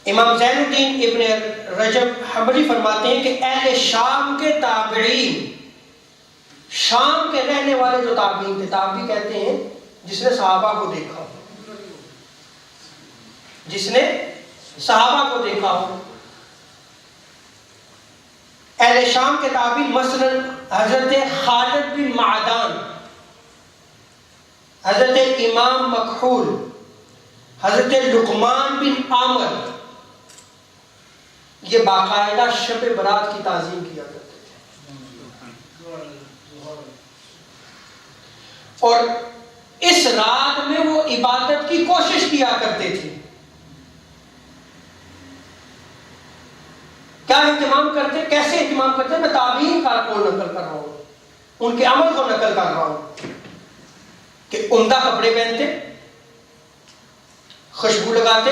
امام زین الدین ابن رجب حنبلی فرماتے ہیں کہ اہل شام کے تابعین، شام کے رہنے والے جو تابعین تھے، تابعی کہتے ہیں جس نے صحابہ کو دیکھا ہو، جس نے صحابہ کو دیکھا ہو، اہل شام کے تابعین مثلا حضرت خالد بن معدان، حضرت امام مکحول، حضرت لقمان بن عامر، یہ باقاعدہ شب برات کی تعظیم کیا کرتے تھے، اور اس رات میں وہ عبادت کی کوشش کیا کرتے تھے۔ کیا اہتمام کرتے، کیسے اہتمام کرتے؟ میں تابعین کا کو نقل کر رہا ہوں، ان کے عمل کو نقل کر رہا ہوں کہ عمدہ کپڑے پہنتے، خوشبو لگاتے،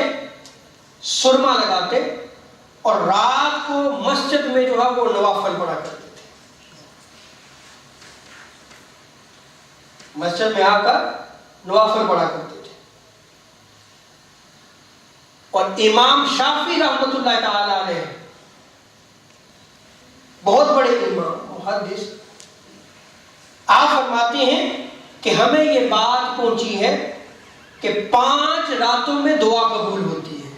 سرما لگاتے، اور رات کو مسجد میں جو ہے وہ نوافل پڑھا کرتے تھے، مسجد میں آ کر نوافل پڑھا کرتے تھے۔ اور امام شافعی رحمۃ اللہ تعالی علیہ، بہت بڑے امام محدث، آپ فرماتے ہیں کہ ہمیں یہ بات پہنچی ہے کہ 5 راتوں میں دعا قبول ہوتی ہے،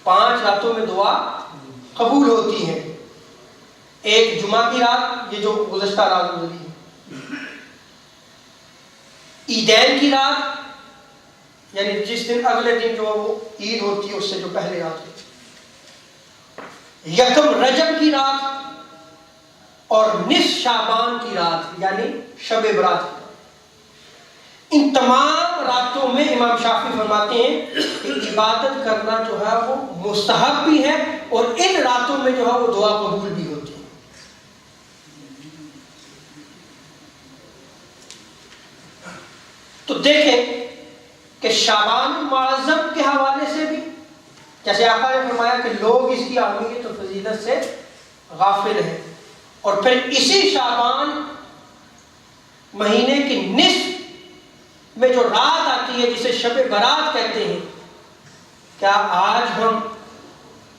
5 راتوں میں دعا قبول ہوتی ہے۔ ایک جمعہ کی رات، یہ جو گزشتہ رات گزری ہے، عیدین کی رات، یعنی جس دن اگلے دن جو وہ عید ہوتی ہے اس سے جو پہلے رات ہوتی ہے، یکم رجب کی رات، اور نصف شعبان کی رات یعنی شب برات کی رات۔ ان تمام راتوں میں امام شافعی فرماتے ہیں کہ عبادت کرنا جو ہے وہ مستحب بھی ہے، اور ان راتوں میں جو ہے وہ دعا قبول بھی ہوتی ہے۔ تو دیکھیں کہ شعبان المعظم کے حوالے سے بھی جیسے آقا نے فرمایا کہ لوگ اس کی اہمیت و فضیلت سے غافل ہیں، اور پھر اسی شعبان مہینے کی نصف میں جو رات آتی ہے جسے شب برات کہتے ہیں، کیا آج ہم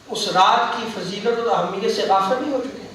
اس رات کی فضیلت و اہمیت سے غافل نہیں ہو چکے ہیں؟